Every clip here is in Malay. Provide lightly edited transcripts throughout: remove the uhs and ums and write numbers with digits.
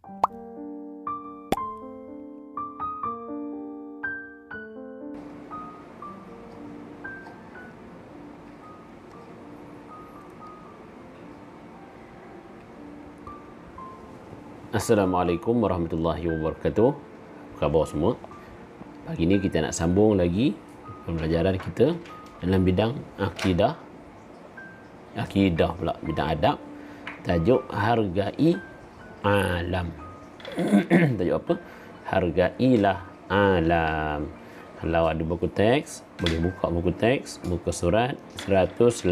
Assalamualaikum warahmatullahi wabarakatuh. Apa khabar semua? Pagi ni kita nak sambung lagi pembelajaran kita dalam bidang akidah pula, bidang adab. Tajuk hargai alam. Tajuk apa? Hargailah alam. Kalau ada buku teks, boleh buka buku teks, muka surat 183.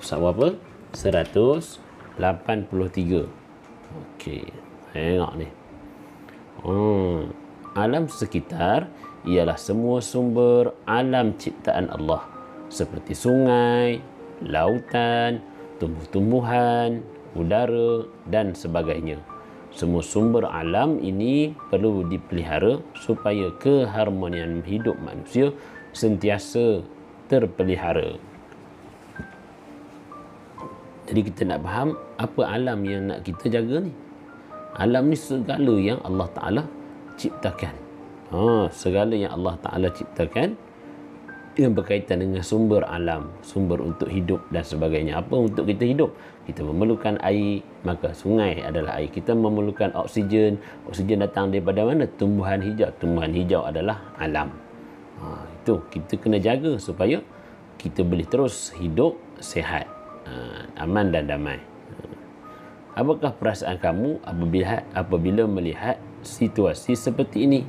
Surat berapa? 183. Okey, tengok ni. Alam sekitar ialah semua sumber alam ciptaan Allah, seperti sungai, lautan, tumbuh-tumbuhan, udara dan sebagainya. Semua sumber alam ini perlu dipelihara supaya keharmonian hidup manusia sentiasa terpelihara. Jadi kita nak faham apa alam yang nak kita jaga ni. Alam ni segala yang Allah Ta'ala ciptakan. Segala yang Allah Ta'ala ciptakan yang berkaitan dengan sumber alam, sumber untuk hidup dan sebagainya. Apa untuk kita hidup? Kita memerlukan air, maka sungai adalah air. Kita memerlukan oksigen. Oksigen datang daripada mana? Tumbuhan hijau. Tumbuhan hijau adalah alam. Itu kita kena jaga supaya kita boleh terus hidup sihat, aman dan damai. Apakah perasaan kamu apabila melihat situasi seperti ini?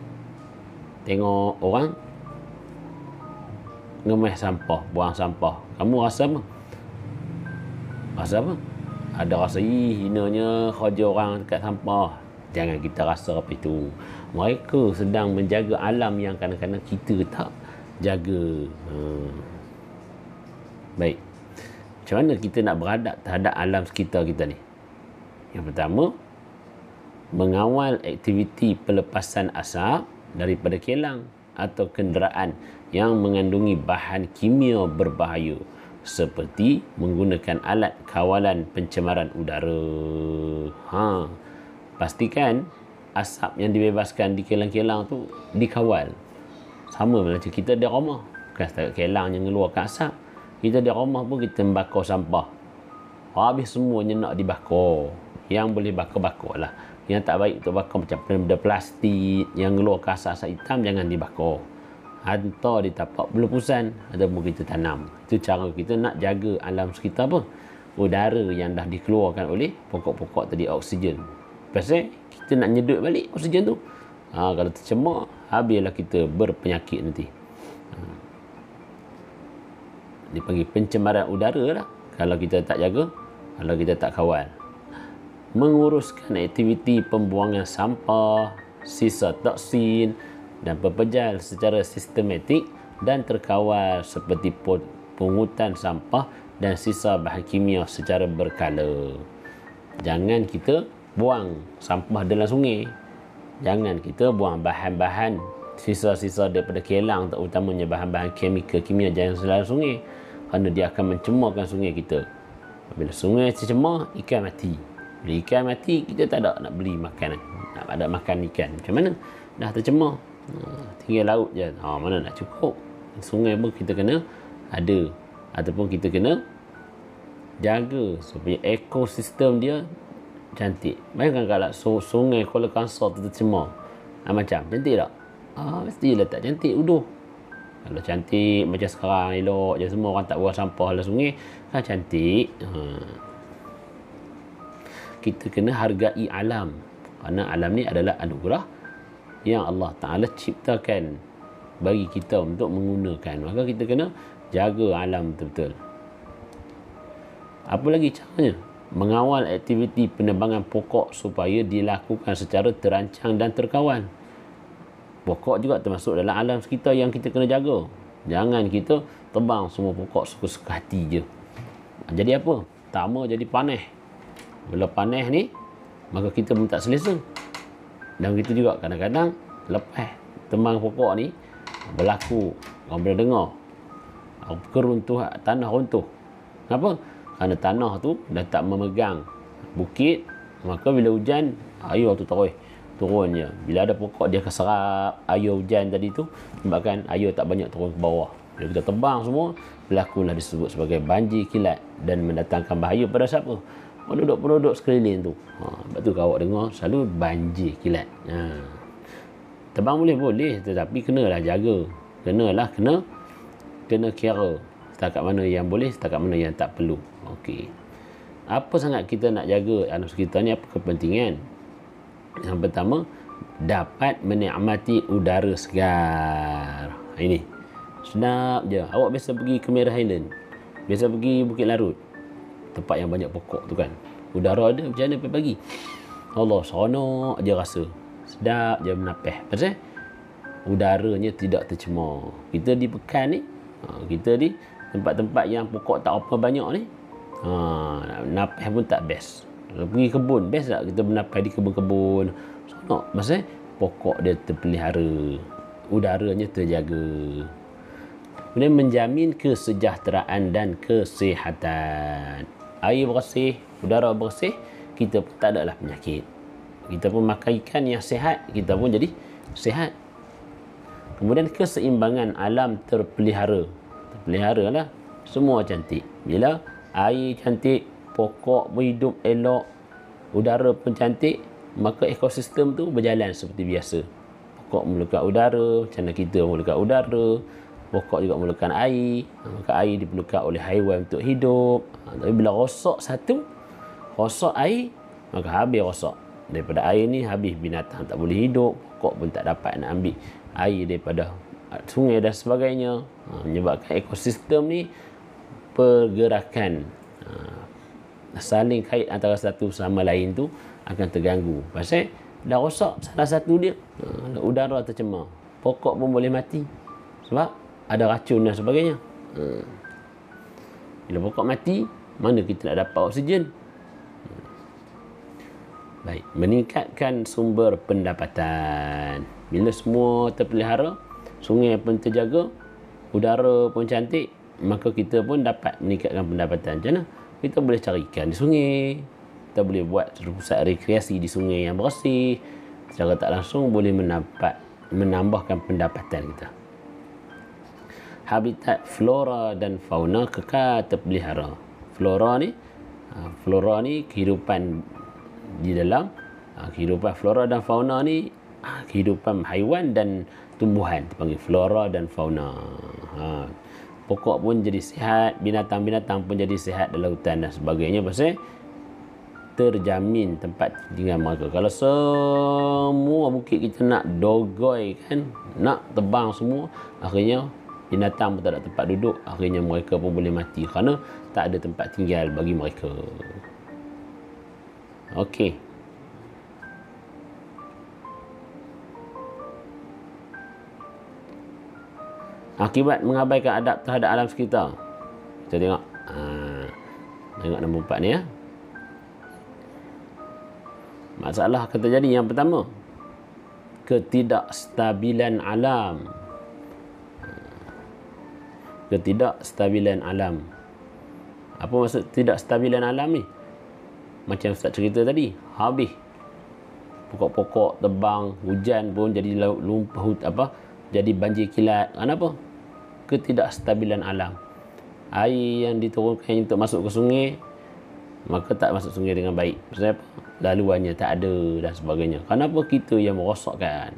Tengok orang ngemeh sampah, buang sampah, kamu rasa apa? Rasa apa? Ada rasa hinanya kerja orang dekat sampah. Jangan kita rasa apa itu. Mereka sedang menjaga alam yang kadang-kadang kita tak jaga. Baik, macam mana kita nak beradab terhadap alam sekitar kita ni? Yang pertama, mengawal aktiviti pelepasan asap daripada kilang atau kenderaan yang mengandungi bahan kimia berbahaya, seperti menggunakan alat kawalan pencemaran udara. Pastikan asap yang dibebaskan di kilang-kilang tu dikawal. Sama macam kita di rumah, bukan setakat kilang yang mengeluarkan asap. Kita di rumah pun kita membakar sampah. Habis semuanya nak dibakar. Yang boleh bakar lah. Yang tak baik untuk bakar macam benda plastik yang mengeluarkan asap-asap hitam, jangan dibakar. Hantar di tapak pelupusan ataupun kita tanam. Itu cara kita nak jaga alam sekitar apa? Udara yang dah dikeluarkan oleh pokok-pokok tadi, oksigen. Pasal kita nak nyedut balik oksigen tu. Kalau tercemar, habislah kita berpenyakit nanti. Dipanggil pencemaran udara lah kalau kita tak jaga, kalau kita tak kawal. Menguruskan aktiviti pembuangan sampah, sisa toksin dan pepejal secara sistematik dan terkawal, seperti pungutan sampah dan sisa bahan kimia secara berkala. Jangan kita buang sampah dalam sungai. Jangan kita buang bahan-bahan sisa-sisa daripada kilang, terutamanya bahan-bahan kimia jangan dalam sungai, kerana dia akan mencemarkan sungai kita. Bila sungai tercemar, ikan mati. Bila ikan mati, kita tak ada nak beli makanan, nak ada makan ikan. Macam mana? Dah tercemar, tinggal laut je. Mana nak cukup? Sungai pun kita kena ada, ataupun kita kena jaga supaya ekosistem dia cantik. Bayangkan kalau sungai Kuala Kangsar tu tercemar, macam cantik tak? Mestilah tak cantik uduh. Kalau cantik macam sekarang, elok je, semua orang tak buang sampah dalam sungai, kan cantik. Kita kena hargai alam, kerana alam ni adalah anugerah yang Allah Ta'ala ciptakan bagi kita untuk menggunakan. Maka kita kena jaga alam betul-betul. Apa lagi caranya? Mengawal aktiviti penebangan pokok supaya dilakukan secara terancang dan terkawal. Pokok juga termasuk dalam alam sekitar yang kita kena jaga. Jangan kita tebang semua pokok suka-suka hati je. Jadi apa? Pertama, jadi panas. Bila panas ni, maka kita pun tak selesa. Dan kita juga kadang-kadang lepas tebang pokok ni, berlaku, orang boleh dengar, tanah runtuh. Kenapa? Kerana tanah tu dah tak memegang bukit, Maka bila hujan, air tu terus turun je. Bila ada pokok, dia akan serap air hujan tadi tu, sebabkan air tak banyak turun ke bawah. Bila kita tebang semua, berlakulah disebut sebagai banjir kilat dan mendatangkan bahaya pada siapa? Penduduk-penduduk sekeliling tu. Sebab tu kalau awak dengar selalu banjir kilat. Tebang boleh, tetapi kenalah jaga. Kena kira setakat mana yang boleh, setakat mana yang tak perlu. Okey. Apa sangat kita nak jaga alam sekitar ni, apa kepentingan? Yang pertama, dapat menikmati udara segar. Ini sedap je. Awak biasa pergi ke Merah Island, biasa pergi Bukit Larut, tempat yang banyak pokok tu kan, udara ada macam mana pagi-pagi, Allah, seronok je rasa, sedap je menapis. Pasal udaranya tidak tercemar. Kita di Pekan ni, kita di tempat-tempat yang pokok tak apa banyak ni, napis pun tak best. Pergi kebun, best tak kita bernapis di kebun-kebun? Seronok. Pasal pokok dia terpelihara, udaranya terjaga. Kemudian menjamin kesejahteraan dan kesihatan. Air bersih, udara bersih, kita pun tak adalah penyakit. Kita pun makan ikan yang sihat, kita pun jadi sihat. Kemudian keseimbangan alam terpelihara. Terpelihara lah, semua cantik. Bila air cantik, pokok berhidup elok, udara pun cantik, maka ekosistem tu berjalan seperti biasa. Pokok memerlukan udara, macam mana kita memerlukan udara, pokok juga memerlukan air, maka air diperlukan oleh haiwan untuk hidup. Tapi bila rosak satu, rosak air, maka habis rosak. Daripada air ni habis, binatang tak boleh hidup, pokok pun tak dapat nak ambil air daripada sungai dan sebagainya. Menyebabkan ekosistem ni pergerakan saling kait antara satu sama lain tu akan terganggu. Pasal dah rosak salah satu dia, udara tercemar, pokok pun boleh mati sebab ada racun dan sebagainya. Bila pokok mati, mana kita nak dapat oksigen? Baik, meningkatkan sumber pendapatan. Bila semua terpelihara, sungai pun terjaga, udara pun cantik, maka kita pun dapat meningkatkan pendapatan. Macam mana? Kita boleh cari ikan di sungai, kita boleh buat pusat rekreasi di sungai yang bersih. Secara tak langsung boleh menambahkan pendapatan kita. Habitat flora dan fauna kekal terpelihara. Flora ni kehidupan di dalam kehidupan flora dan fauna ni, kehidupan haiwan dan tumbuhan dipanggil flora dan fauna. Pokok pun jadi sihat, binatang-binatang pun jadi sihat dalam hutan dan sebagainya, pasal terjamin tempat tinggal mereka. Kalau semua bukit kita nak dogoi kan, nak tebang semua, akhirnya binatang pun tak ada tempat duduk, akhirnya mereka pun boleh mati kerana tak ada tempat tinggal bagi mereka. Okey. Akibat mengabaikan adab terhadap alam sekitar. Kita tengok. Tengok nombor 4 ni ya. Masalah akan terjadi. Yang pertama, ketidakstabilan alam. Ketidakstabilan alam. Apa maksud ketidakstabilan alam ni? Macam Ustaz cerita tadi, habis pokok-pokok tebang, hujan pun jadi jadi banjir kilat. Kenapa? Ketidakstabilan alam. Air yang diturunkan untuk masuk ke sungai, maka tak masuk sungai dengan baik. Sebab apa? Laluannya tak ada dan sebagainya. Kenapa kita yang merosakkan?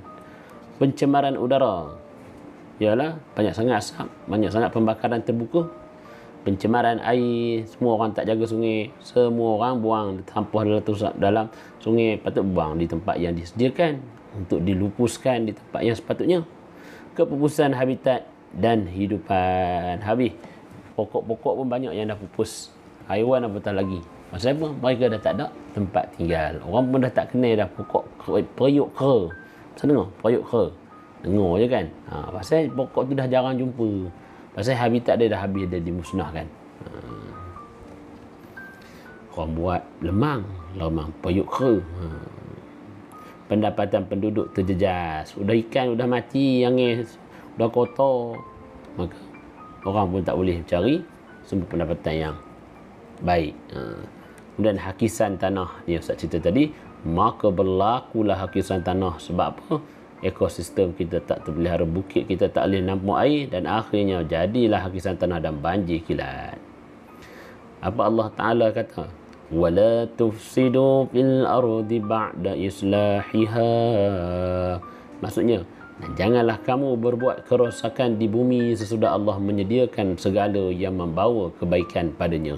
Pencemaran udara. Ialah banyak sangat asap, banyak sangat pembakaran terbuka, pencemaran air, semua orang tak jaga sungai, semua orang buang sampah dalam sungai, patut buang di tempat yang disediakan untuk dilupuskan di tempat yang sepatutnya. Kepupusan habitat dan hidupan. Habis pokok-pokok pun banyak yang dah pupus, haiwan apatah lagi. Pasal apa? Mereka dah tak ada tempat tinggal. Orang pun dah tak kenal dah pokok periuk kera. Saya dengar periuk kera, dengar je kan. Pasal pokok tu dah jarang jumpa, pasal habitat dia dah habis, dia dimusnahkan. Orang buat lemang periuk kera. Pendapatan penduduk terjejas. Udah ikan udah mati, yang udah kotor, maka orang pun tak boleh cari sumber pendapatan yang baik. Kemudian hakisan tanah, ni Ustaz cerita tadi, maka berlakulah hakisan tanah. Sebab apa? Ekosistem kita tak terpelihara, bukit kita tak boleh nampung air, dan akhirnya jadilah hakisan tanah dan banjir kilat. Apa Allah Ta'ala kata? وَلَا تُفْسِدُوا فِي الْأَرْضِ بَعْدَ إِصْلَاحِهَا. Maksudnya, dan janganlah kamu berbuat kerosakan di bumi sesudah Allah menyediakan segala yang membawa kebaikan padanya.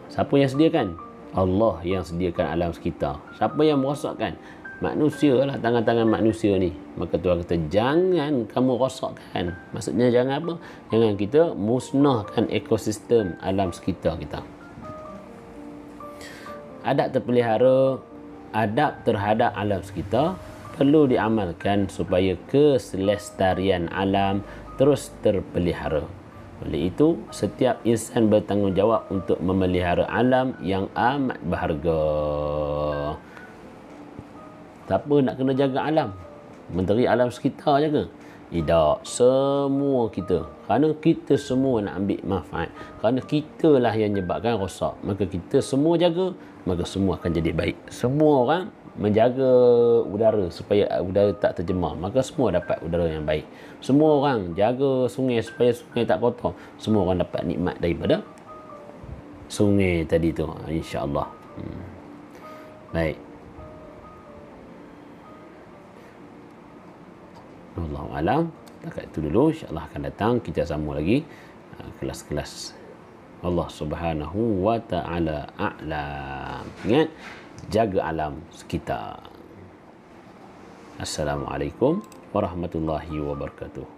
Siapa yang sediakan? Allah yang sediakan alam sekitar. Siapa yang merosakkan? Manusia lah, tangan-tangan manusia ni. Maka Tuhan kata, jangan kamu rosakkan. Maksudnya jangan apa? Jangan kita musnahkan ekosistem alam sekitar kita. Adab terpelihara, adab terhadap alam sekitar perlu diamalkan supaya keselestarian alam terus terpelihara. Oleh itu, setiap insan bertanggungjawab untuk memelihara alam yang amat berharga. Siapa nak kena jaga alam? Menteri alam sekitar jaga? Tidak, semua kita. Kerana kita semua nak ambil manfaat. Kerana kitalah yang menyebabkan rosak. Maka kita semua jaga, maka semua akan jadi baik. Semua orang menjaga udara supaya udara tak tercemar, maka semua dapat udara yang baik. Semua orang jaga sungai supaya sungai tak kotor, semua orang dapat nikmat daripada sungai tadi tu, insya-Allah. Baik. Wallahu alam. Takat itu dulu, insya-Allah akan datang kita sambung lagi kelas-kelas. Allah Subhanahu wa taala a'lam. Ingat, jaga alam sekitar. Assalamualaikum warahmatullahi wabarakatuh.